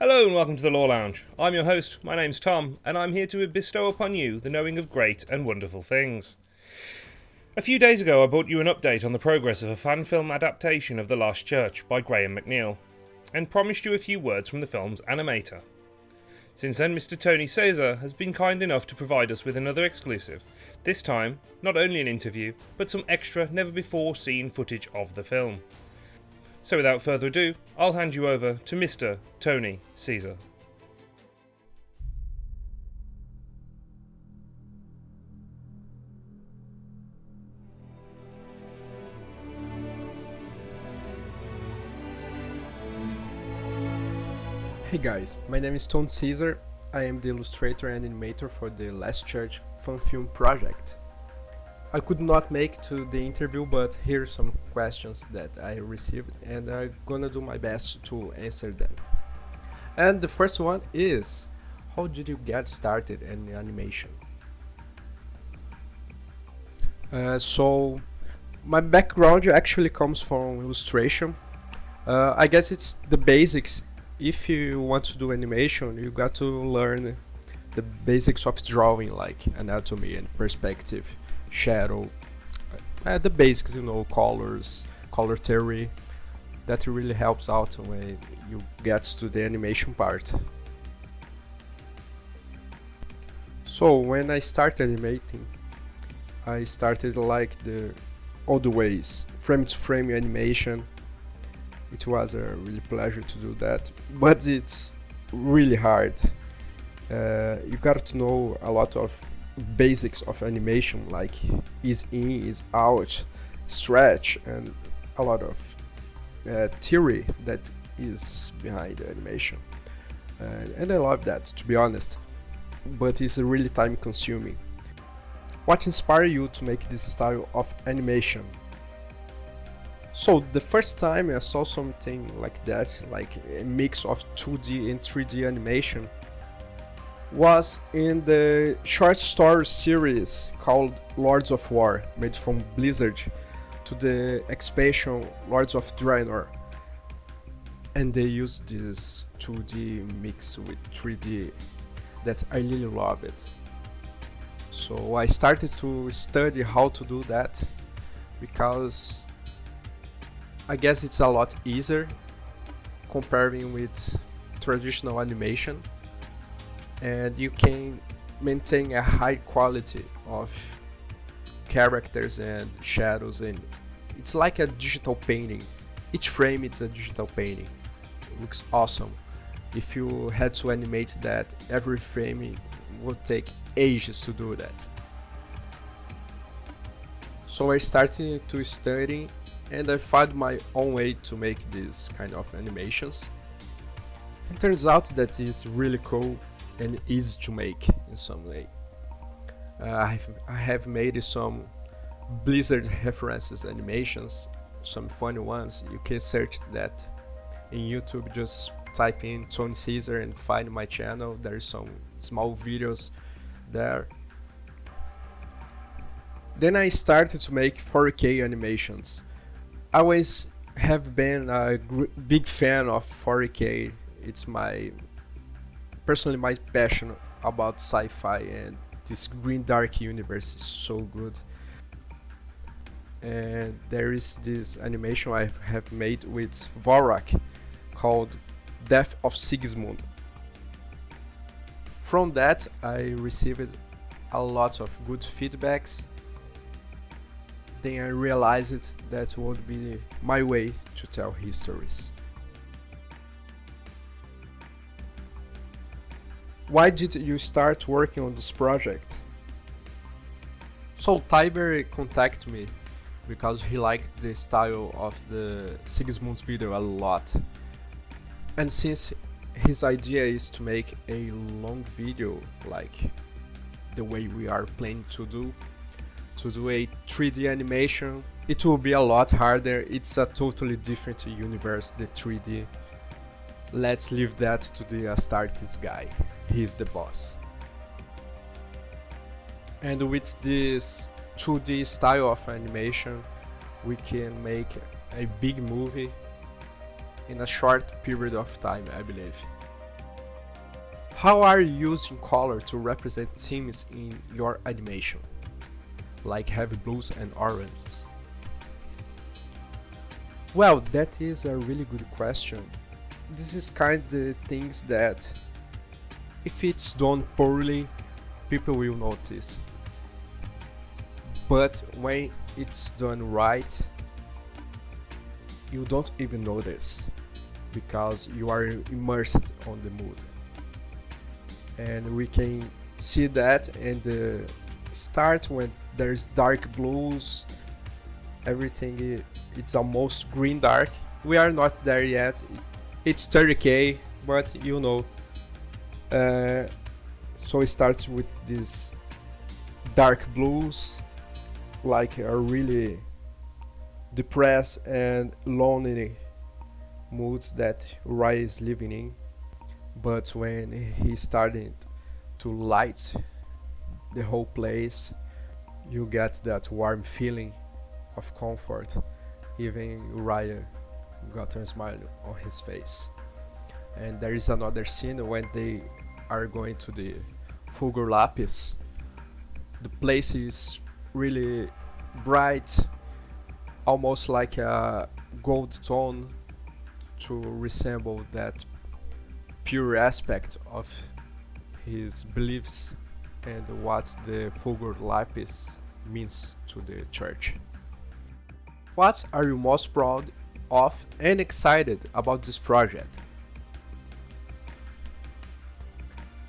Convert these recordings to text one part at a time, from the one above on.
Hello and welcome to the Law Lounge. I'm your host, my name's Tom, and I'm here to bestow upon you the knowing of great and wonderful things. A few days ago I brought you an update on the progress of a fan film adaptation of The Last Church by Graham McNeill, and promised you a few words from the film's animator. Since then, Mr Tony Cezar has been kind enough to provide us with another exclusive, this time not only an interview, but some extra never-before-seen footage of the film. So without further ado, I'll hand you over to Mr Tony Cezar. Hey guys, my name is Tony Cezar. I am the illustrator and animator for the Last Church fan film project. I could not make to the interview, but here are some questions that I received and I'm gonna do my best to answer them. And the first one is, how did you get started in animation? So my background actually comes from illustration. I guess it's the basics. If you want to do animation, you got to learn the basics of drawing, like anatomy and perspective, shadow, the basics, colors, color theory. That really helps out when you get to the animation part. So when I started animating, I started like all the ways, frame to frame animation. It was a really pleasure to do that, but it's really hard. You got to know a lot of basics of animation, like is in, is out, stretch, and a lot of theory that is behind the animation. And I love that, to be honest, but it's really time consuming. What inspired you to make this style of animation? So the first time I saw something like that, like a mix of 2D and 3D animation, was in the short story series called Lords of War, made from Blizzard, to the expansion Lords of Draenor. And they used this 2D mix with 3D that I really love it. So I started to study how to do that, because I guess it's a lot easier comparing with traditional animation, and you can maintain a high quality of characters and shadows, and it's like a digital painting. Each frame is a digital painting. It looks awesome. If you had to animate that, every frame would take ages to do that. So I started to study, and I found my own way to make these kind of animations. It turns out that it's really cool and easy to make in some way. I have made some Blizzard references animations, some funny ones. You can search that in YouTube, just type in Tony Cezar and find my channel. There's some small videos there. Then I started to make 4K animations. I always have been a big fan of 4K. It's personally my passion about sci-fi, and this green dark universe is so good. And there is this animation I have made with Vorak called Death of Sigismund. From that I received a lot of good feedbacks. Then I realized that would be my way to tell histories. Why did you start working on this project? So Tiber contacted me because he liked the style of the Sigismund's video a lot. And since his idea is to make a long video like the way we are planning to do a 3D animation, it will be a lot harder. It's a totally different universe, the 3D. Let's leave that to the Astartes guy. He's the boss. And with this 2D style of animation, we can make a big movie in a short period of time, I believe. How are you using color to represent themes in your animation, like heavy blues and oranges? Well, that is a really good question. This is kind of the things that, if it's done poorly, people will notice. But when it's done right, you don't even notice because you are immersed on the mood. And we can see that in the start when there's dark blues, everything it's almost green dark. We are not there yet. It's 30k, but you know. So it starts with this dark blues, like a really depressed and lonely moods that Rai is living in. But when he started to light the whole place, you get that warm feeling of comfort. Even Raya got a smile on his face. And there is another scene when they are going to the Fulgur Lapis. The place is really bright, almost like a gold tone, to resemble that pure aspect of his beliefs and what the Fulgur Lapis means to the church. What are you most proud of and excited about this project?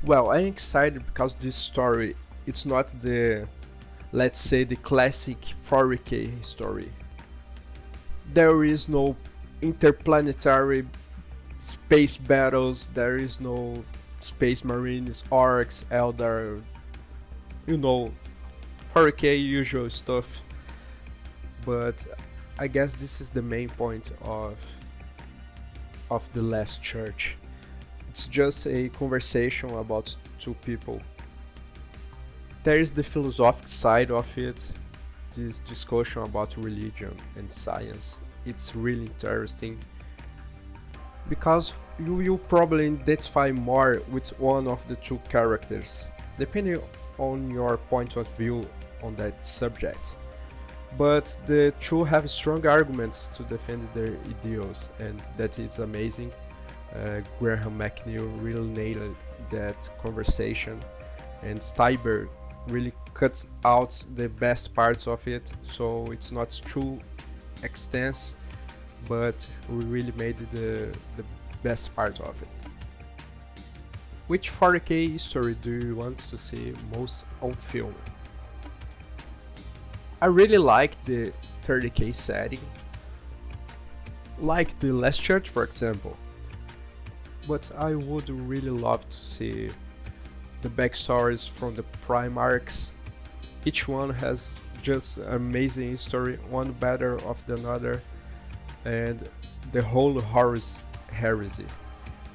Well, I'm excited because this story, it's not the, let's say, the classic 40k story. There is no interplanetary space battles, there is no space marines, orcs, eldar, you know, 40k usual stuff. But I guess this is the main point of the last church. It's just a conversation about two people. There is the philosophic side of it, this discussion about religion and science. It's really interesting because you will probably identify more with one of the two characters, depending on your point of view on that subject. But the two have strong arguments to defend their ideals, and that is amazing. Graham McNeil really nailed that conversation, and Steiber really cut out the best parts of it, so it's not too extensive, but we really made the best part of it. Which 40k story do you want to see most on film? I really like the 30k setting, like the Last Church for example, but I would really love to see the backstories from the Trademarks. Each one has just an amazing story, one better of the other, and the whole Horus heresy.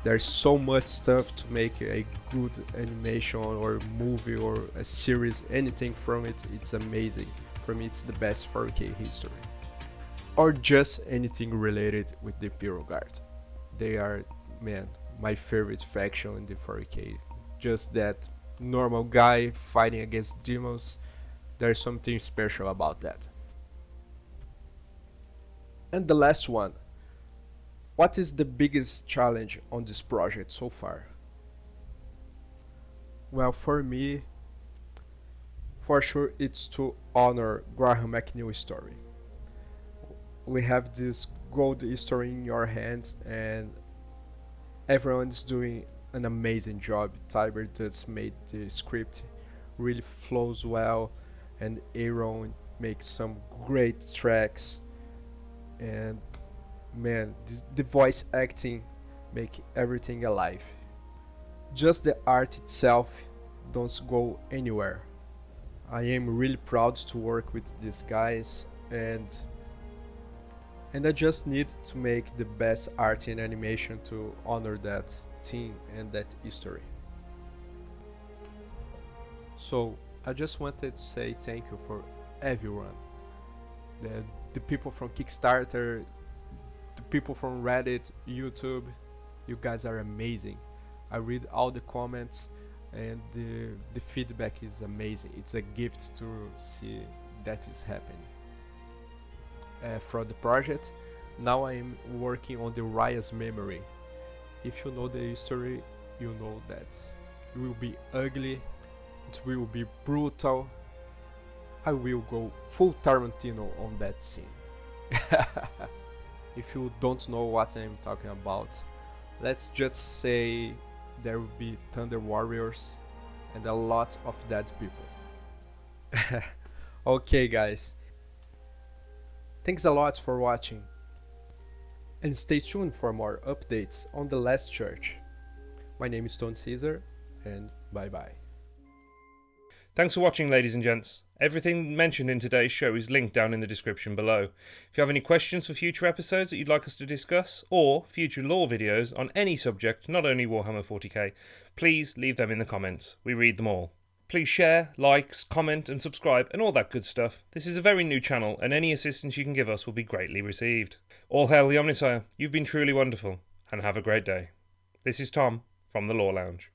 There's so much stuff to make a good animation or movie or a series, anything from it, it's amazing. For me, it's the best 4K history. Or just anything related with the Imperial Guard. They are, man, my favorite faction in the 4K. Just that normal guy fighting against demons. There's something special about that. And the last one. What is the biggest challenge on this project so far? Well, for me, for sure, it's to honor Graham McNeil's story. We have this gold history in your hands, and everyone is doing an amazing job. Tiber just made the script really flows well, and Aaron makes some great tracks, and man, the voice acting make everything alive. Just the art itself don't go anywhere. I am really proud to work with these guys, and I just need to make the best art in animation to honor that team and that history. So I just wanted to say thank you for everyone. The people from Kickstarter, the people from Reddit, YouTube, you guys are amazing. I read all the comments, and the feedback is amazing. It's a gift to see that is happening. For the project, now I'm working on the Raya's memory. If you know the history, you know that it will be ugly, it will be brutal. I will go full Tarantino on that scene. If you don't know what I'm talking about, let's just say there will be Thunder Warriors and a lot of dead people. Okay guys, thanks a lot for watching, and stay tuned for more updates on The Last Church. My name is Tony Cezar, and bye bye. Thanks for watching, ladies and gents. Everything mentioned in today's show is linked down in the description below. If you have any questions for future episodes that you'd like us to discuss, or future lore videos on any subject, not only Warhammer 40k, please leave them in the comments. We read them all. Please share, like, comment and subscribe and all that good stuff. This is a very new channel, and any assistance you can give us will be greatly received. All hail the Omnissiah. You've been truly wonderful, and have a great day. This is Tom from the Lore Lounge.